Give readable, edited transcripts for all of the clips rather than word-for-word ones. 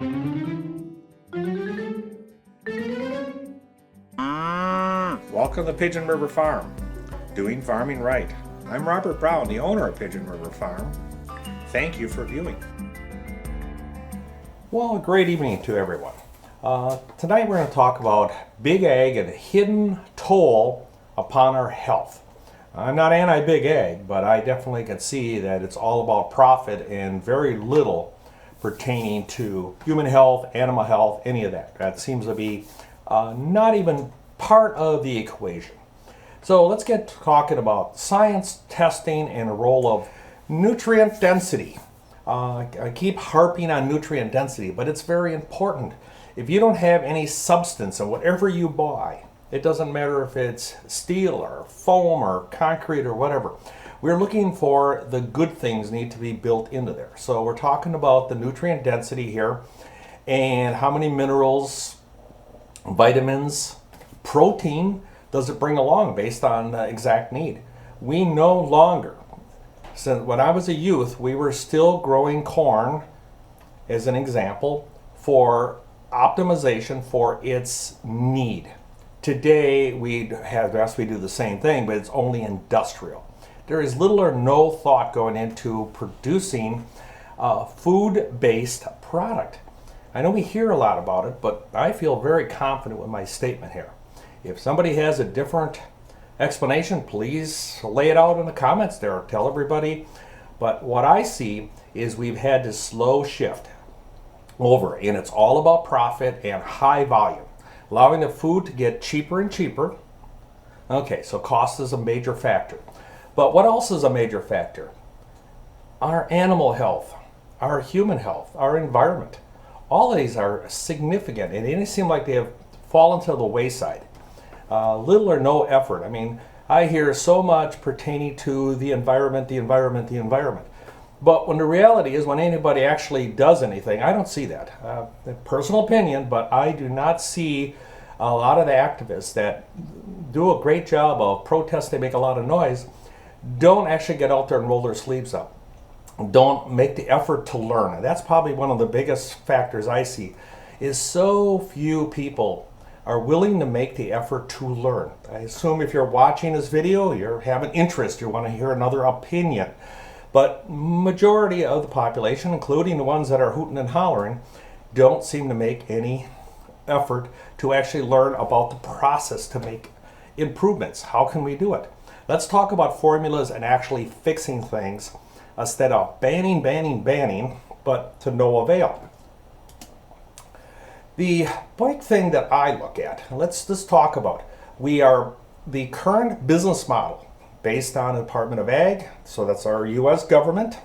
Welcome to Pigeon River Farm, doing farming right. I'm Robert Brown, the owner of Pigeon River Farm. Thank you for viewing. Well, great evening to everyone. Tonight we're going to talk about big ag and hidden toll upon our health. I'm not anti-big ag, but I definitely can see that it's all about profit and very little pertaining to human health, animal health, any of that. That seems to be not even part of the equation. So let's get talking about science, testing, and the role of nutrient density. I keep harping on nutrient density, but it's very important. If you don't have any substance in whatever you buy, it doesn't matter if it's steel or foam or concrete or whatever. We're looking for the good things need to be built into there. So we're talking about the nutrient density here and how many minerals, vitamins, protein does it bring along based on exact need. We no longer, since when I was a youth, we were still growing corn as an example for optimization for its need. Today we do the same thing, but it's only industrial. There is little or no thought going into producing a food-based product. I know we hear a lot about it, but I feel very confident with my statement here. If somebody has a different explanation, please lay it out in the comments there. Tell everybody. But what I see is we've had this slow shift over, and it's all about profit and high volume, allowing the food to get cheaper and cheaper. Okay, so cost is a major factor. But what else is a major factor? Our animal health, our human health, our environment. All of these are significant, and they seem like they have fallen to the wayside. Little or no effort. I mean, I hear so much pertaining to the environment, the environment, the environment. But when the reality is, when anybody actually does anything, I don't see that. Personal opinion, but I do not see a lot of the activists that do a great job of protest. They make a lot of noise. Don't actually get out there and roll their sleeves up. Don't make the effort to learn. And that's probably one of the biggest factors I see, is so few people are willing to make the effort to learn. I assume if you're watching this video, you have an interest, you want to hear another opinion. But majority of the population, including the ones that are hooting and hollering, don't seem to make any effort to actually learn about the process to make improvements. How can we do it? Let's talk about formulas and actually fixing things instead of banning, but to no avail. The big thing that I look at, let's just talk about, we are the current business model based on the Department of Ag, so that's our U.S. government.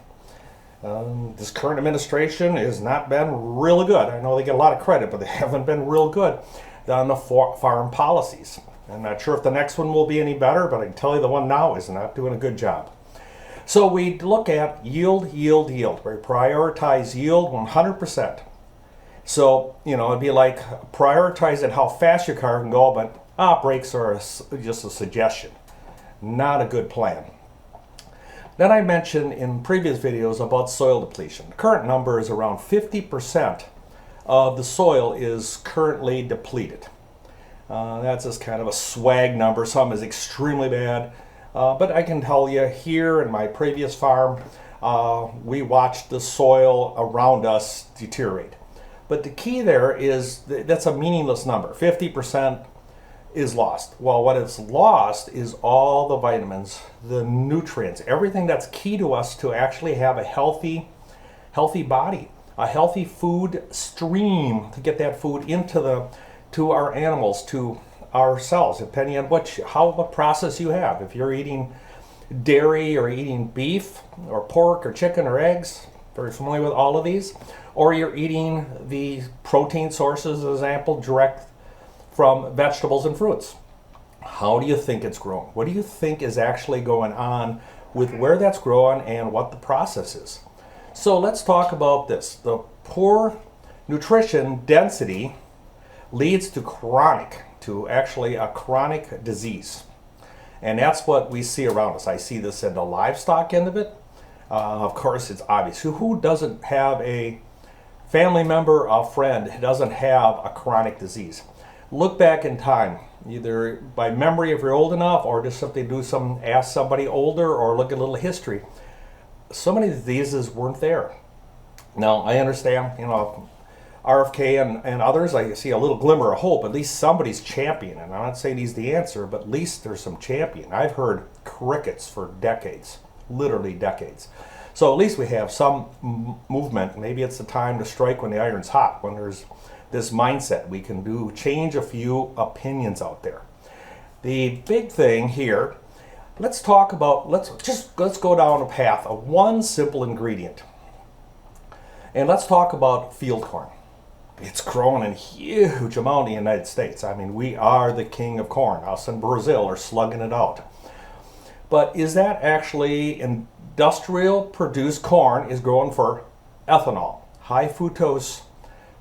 This current administration has not been really good. I know they get a lot of credit, but they haven't been real good on the farm policies. I'm not sure if the next one will be any better, but I can tell you the one now is not doing a good job. So we look at yield. We prioritize yield 100%. So, it'd be like prioritizing how fast your car can go, but brakes are just a suggestion. Not a good plan. Then I mentioned in previous videos about soil depletion. The current number is around 50% of the soil is currently depleted. That's just kind of a swag number. Some is extremely bad. But I can tell you here in my previous farm, we watched the soil around us deteriorate. But the key there is that's a meaningless number. 50% is lost. Well, what is lost is all the vitamins, the nutrients, everything that's key to us to actually have a healthy body, a healthy food stream to get that food to our animals, to ourselves, depending on what process you have. If you're eating dairy or eating beef or pork or chicken or eggs, very familiar with all of these, or you're eating the protein sources, as example, direct from vegetables and fruits. How do you think it's grown? What do you think is actually going on with where that's growing and what the process is? So let's talk about this. The poor nutrition density leads to actually a chronic disease. And that's what we see around us. I see this in the livestock end of it. Of course, it's obvious. Who doesn't have a family member, a friend doesn't have a chronic disease. Look back in time, either by memory if you're old enough, or just simply ask somebody older, or look at a little history. So many diseases weren't there. Now, I understand, RFK and others, I see a little glimmer of hope. At least somebody's championing. I'm not saying he's the answer, but at least there's some champion. I've heard crickets for decades, literally decades. So at least we have some movement. Maybe it's the time to strike when the iron's hot, when there's this mindset. We can change a few opinions out there. The big thing here, let's go down a path of one simple ingredient. And let's talk about field corn. It's grown in huge amount in the United States. I mean, we are the king of corn. Us in Brazil are slugging it out. But is that actually industrial produced corn is grown for ethanol, high fructose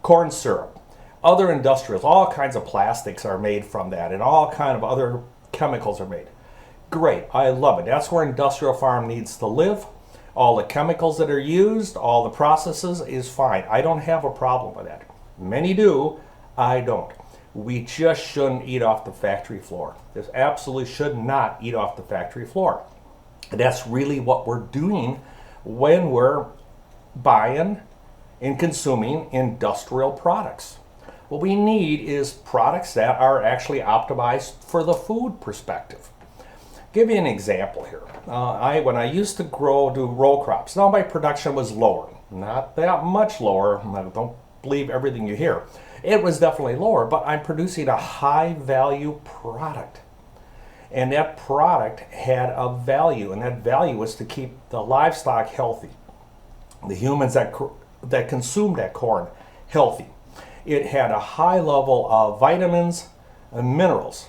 corn syrup, other industrials, all kinds of plastics are made from that, and all kind of other chemicals are made. Great, I love it. That's where industrial farm needs to live. All the chemicals that are used, all the processes is fine. I don't have a problem with that. Many do, I don't. We just shouldn't eat off the factory floor. This absolutely should not eat off the factory floor. And that's really what we're doing when we're buying and consuming industrial products. What we need is products that are actually optimized for the food perspective. Give you an example here. When I used to do row crops, now my production was lower. Not that much lower. Don't believe everything you hear. It was definitely lower, but I'm producing a high value product. And that product had a value, and that value was to keep the livestock healthy. The humans that consumed that corn healthy. It had a high level of vitamins and minerals.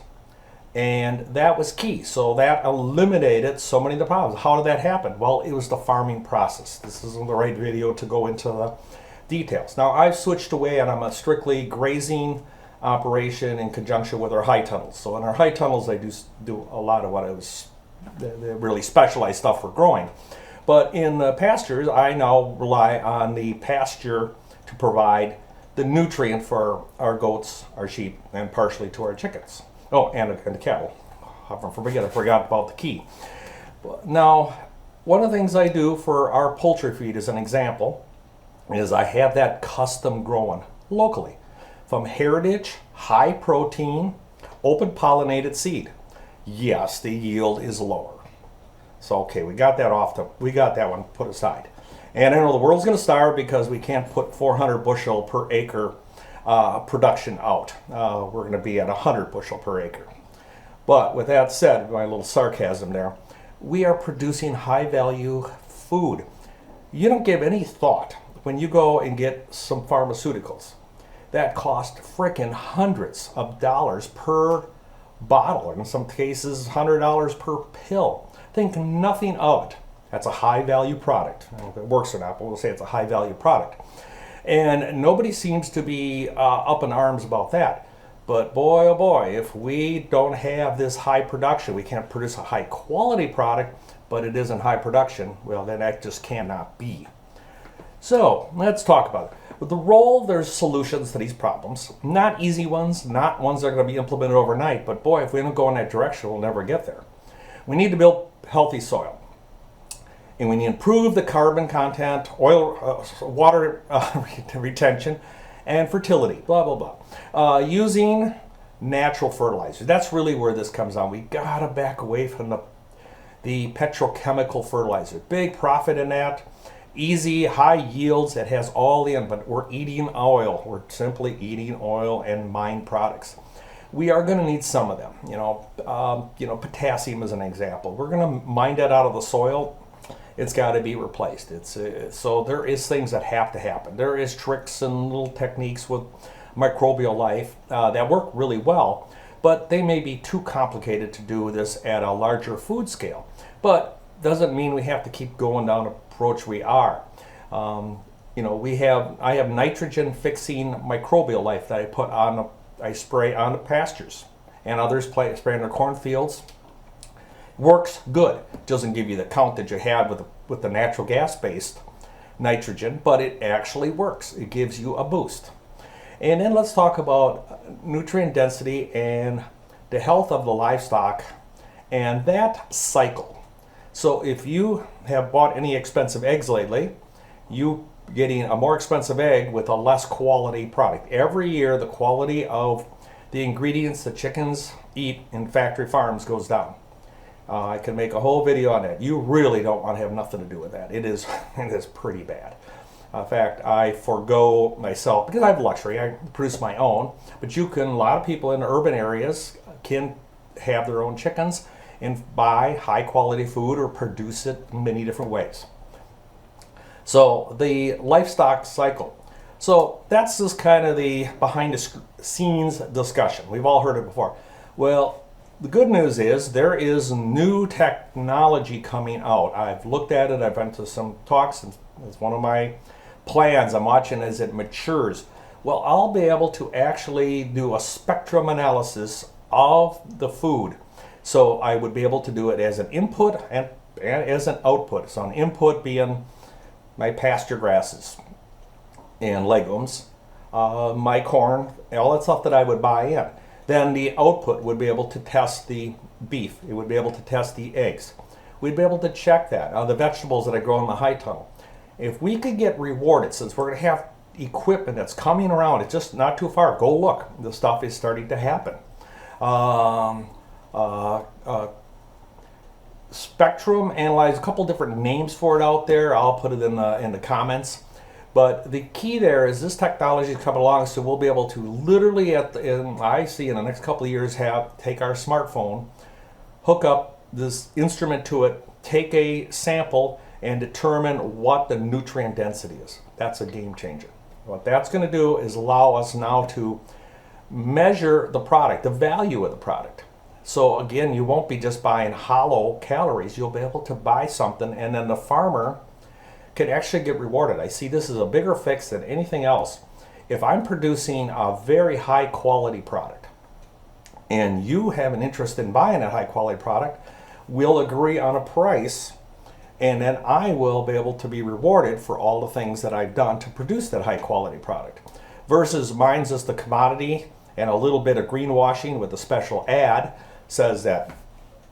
And that was key. So that eliminated so many of the problems. How did that happen? Well, it was the farming process. This isn't the right video to go into the details. Now, I've switched away and I'm a strictly grazing operation in conjunction with our high tunnels. So in our high tunnels, I do a lot of what the really specialized stuff for growing. But in the pastures, I now rely on the pasture to provide the nutrient for our goats, our sheep, and partially to our chickens. Oh, and the cattle. I forgot about the key. Now, one of the things I do for our poultry feed, as an example, is I have that custom grown locally from heritage, high protein, open pollinated seed. Yes, the yield is lower. So okay, we got that one put aside. And I know the world's going to starve because we can't put 400 bushel per acre production out. We're going to be at 100 bushel per acre. But with that said, my little sarcasm there, we are producing high value food. You don't give any thought when you go and get some pharmaceuticals that cost frickin' hundreds of dollars per bottle, in some cases $100 per pill. Think nothing of it. That's a high value product. I don't know if it works or not, but we'll say it's a high value product. And nobody seems to be up in arms about that. But boy, oh boy, if we don't have this high production, we can't produce a high quality product, but it isn't high production, well, then that just cannot be. So let's talk about it. With the role, there's solutions to these problems. Not easy ones, not ones that are going to be implemented overnight, but boy, if we don't go in that direction, we'll never get there. We need to build healthy soil. And we need to improve the carbon content, water retention, and fertility, blah, blah, blah. Using natural fertilizers. That's really where this comes on. We gotta back away from the petrochemical fertilizer. Big profit in that. Easy, high yields. It has all in, but we're eating oil. We're simply eating oil and mined products. We are going to need some of them. Potassium is an example. We're going to mine that out of the soil. It's got to be replaced. So there is things that have to happen. There is tricks and little techniques with microbial life that work really well, but they may be too complicated to do this at a larger food scale. But doesn't mean we have to keep going down the approach we are. I have nitrogen fixing microbial life that I spray on the pastures, and others spray on their cornfields. Works good. Doesn't give you the count that you had with the natural gas based nitrogen, but it actually works. It gives you a boost. And then let's talk about nutrient density and the health of the livestock and that cycle. So if you have bought any expensive eggs lately, you getting a more expensive egg with a less quality product. Every year the quality of the ingredients the chickens eat in factory farms goes down. I can make a whole video on that. You really don't want to have nothing to do with that. It is pretty bad. In fact, I forego myself because I have luxury. I produce my own, but you can. A lot of people in urban areas can have their own chickens and buy high quality food or produce it in many different ways. So the livestock cycle. So that's just kind of the behind the scenes discussion. We've all heard it before. Well, the good news is there is new technology coming out. I've looked at it. I've been to some talks, and it's one of my plans. I'm watching as it matures. Well, I'll be able to actually do a spectrum analysis of the food. So I would be able to do it as an input and as an output. So an input being my pasture grasses and legumes, my corn, all that stuff that I would buy in. Then the output would be able to test the beef. It would be able to test the eggs. We'd be able to check that. The vegetables that I grow in the high tunnel. If we could get rewarded, since we're going to have equipment that's coming around, it's just not too far. Go look. The stuff is starting to happen. Spectrum analyze, a couple different names for it out there. I'll put it in the comments. But the key there is this technology is coming along, so we'll be able to literally, I see in the next couple of years, take our smartphone, hook up this instrument to it, take a sample, and determine what the nutrient density is. That's a game changer. What that's going to do is allow us now to measure the product, the value of the product. So again, you won't be just buying hollow calories. You'll be able to buy something, and then the farmer can actually get rewarded. I see this as a bigger fix than anything else. If I'm producing a very high quality product and you have an interest in buying a high quality product, we'll agree on a price, and then I will be able to be rewarded for all the things that I've done to produce that high quality product. Versus mine's just the commodity and a little bit of greenwashing with a special ad says that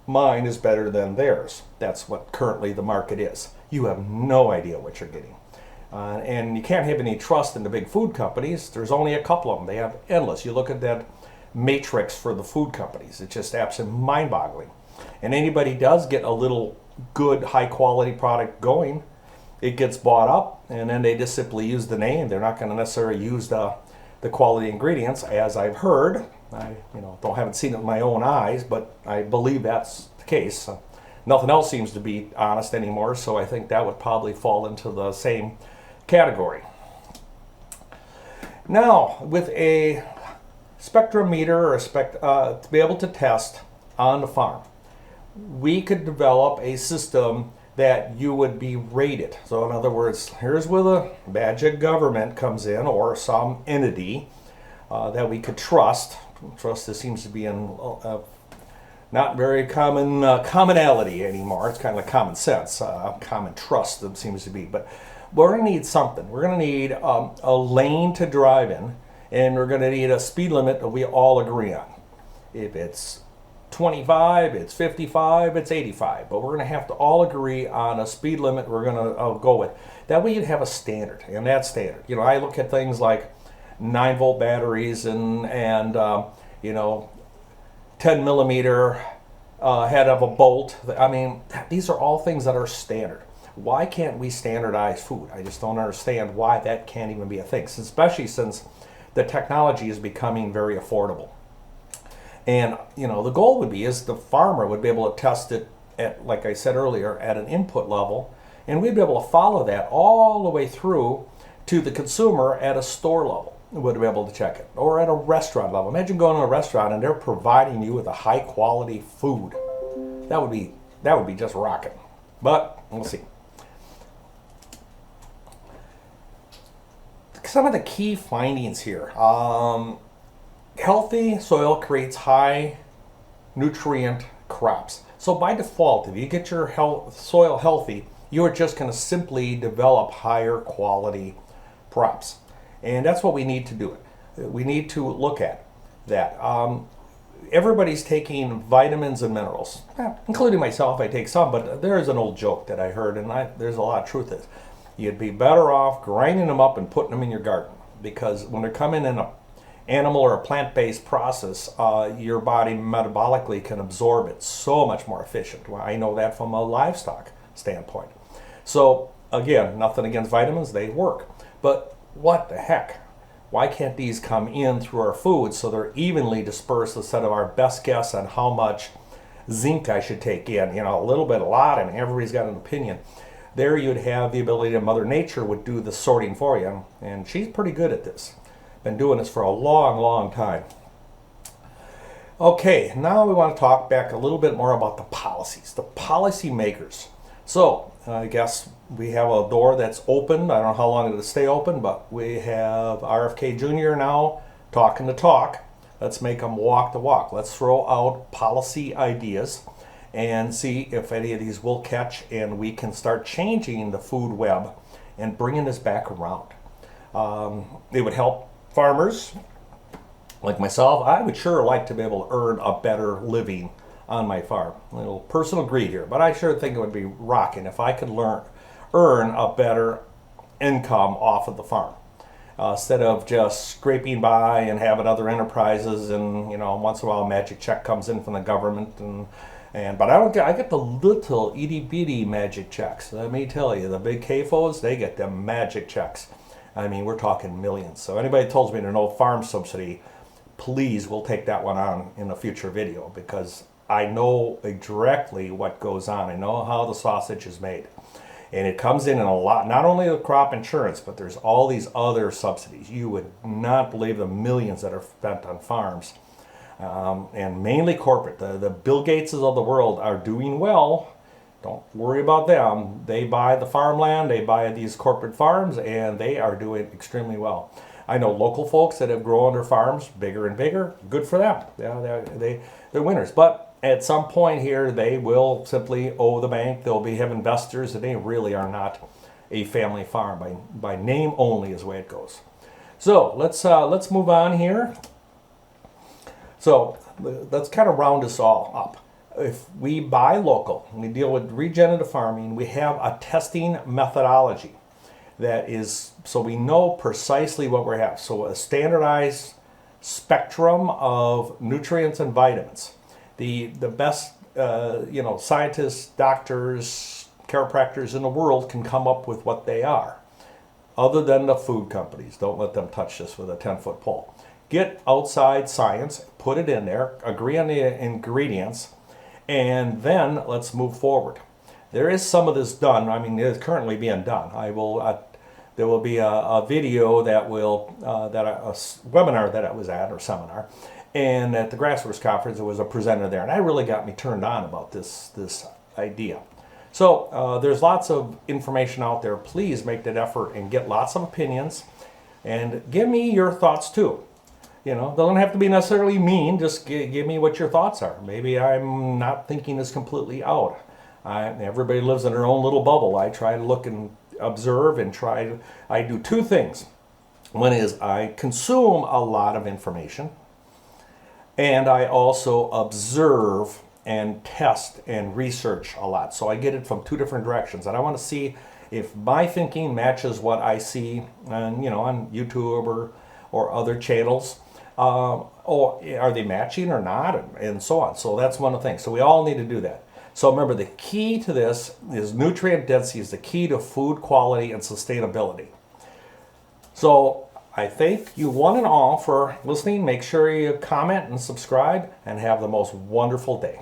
mine is better than theirs. That's what currently the market is. You have no idea what you're getting. And you can't have any trust in the big food companies. There's only a couple of them. They have endless. You look at that matrix for the food companies. It's just absolutely mind-boggling. And anybody does get a little good, high-quality product going, it gets bought up, and then they just simply use the name. They're not going to necessarily use the quality ingredients, as I've heard. I haven't seen it with my own eyes, but I believe that's the case. Nothing else seems to be honest anymore, so I think that would probably fall into the same category. Now, with a spectrometer or to be able to test on the farm, we could develop a system that you would be rated. So in other words, here's where the badge of government comes in, or some entity that we could trust. Trust this seems to be in not very common commonality anymore. It's kind of like common sense, common trust that seems to be. But we're going to need something. We're going to need a lane to drive in, and we're going to need a speed limit that we all agree on. If it's 25, it's 55, it's 85. But we're going to have to all agree on a speed limit we're going to go with. That way you'd have a standard, and that standard. I look at things like 9-volt batteries and 10 millimeter head of a bolt. I mean, these are all things that are standard. Why can't we standardize food? I just don't understand why that can't even be a thing, especially since the technology is becoming very affordable. And, the goal would be is the farmer would be able to test it at, like I said earlier, at an input level, and we'd be able to follow that all the way through to the consumer at a store level. Would be able to check it, or at a restaurant level. Imagine going to a restaurant and they're providing you with a high quality food. That would be just rocking. But we'll see. Some of the key findings here. Healthy soil creates high nutrient crops. So by default, if you get your soil healthy, you're just going to simply develop higher quality crops. And that's what we need to do. We need to look at that. Everybody's taking vitamins and minerals, including myself. I take some, but there is an old joke that I heard, and there's a lot of truth in it. You'd be better off grinding them up and putting them in your garden, because when they're coming in an animal or a plant-based process, your body metabolically can absorb it so much more efficient. Well, I know that from a livestock standpoint. So again, nothing against vitamins, they work. But what the heck? Why can't these come in through our food so they're evenly dispersed instead of our best guess on how much zinc I should take in? You know, a little bit, a lot, and everybody's got an opinion. There you'd have the ability that Mother Nature would do the sorting for you, and she's pretty good at this. Been doing this for a long, long time. Okay, now we want to talk back a little bit more about the policies, the policy makers. So I guess we have a door that's open. I don't know how long it'll stay open, but we have RFK Jr. now talking the talk. Let's make them walk the walk. Let's throw out policy ideas and see if any of these will catch, and we can start changing the food web and bringing this back around. It would help farmers like myself. I would sure like to be able to earn a better living on my farm. A little personal greed here, but I sure think it would be rocking if I could earn a better income off of the farm, instead of just scraping by and having other enterprises, and you know, once in a while a magic check comes in from the government, but I get the little itty bitty magic checks. Let me tell you, the big CAFOs, they get them magic checks. I mean, we're talking millions. So anybody tells me there's no farm subsidy, please, we'll take that one on in a future video, because I know directly what goes on. I know how the sausage is made. And it comes in a lot, not only the crop insurance, but there's all these other subsidies. You would not believe the millions that are spent on farms. And mainly corporate. The Bill Gateses of the world are doing well. Don't worry about them. They buy the farmland, they buy these corporate farms, and they are doing extremely well. I know local folks that have grown their farms bigger and bigger. Good for them. Yeah, they're winners. But at some point here, they will simply owe the bank. They'll have investors, and they really are not a family farm. By name only is the way it goes. So let's move on here. So let's kind of round this all up. If we buy local, we deal with regenerative farming, we have a testing methodology that is, so we know precisely what we have. So a standardized spectrum of nutrients and vitamins. The best scientists, doctors, chiropractors in the world can come up with what they are, other than the food companies. Don't let them touch this with a 10-foot pole. Get outside science, put it in there, agree on the ingredients, and then let's move forward. There is some of this done. I mean, it is currently being done. There will be a video that will a webinar that I was at, or seminar, and at the Grassroots Conference there was a presenter there, and that really got me turned on about this idea. So there's lots of information out there. Please make that effort and get lots of opinions, and give me your thoughts too. You know, don't have to be necessarily mean. Just give me what your thoughts are. Maybe I'm not thinking this completely out. Everybody lives in their own little bubble. I try to look and observe and I do two things. One is I consume a lot of information, and I also observe and test and research a lot. So I get it from two different directions, and I want to see if my thinking matches what I see on YouTube or other channels. Or are they matching or not, and so on. So that's one of the things. So we all need to do that. So remember, the key to this is nutrient density is the key to food quality and sustainability. So I thank you one and all for listening. Make sure you comment and subscribe, and have the most wonderful day.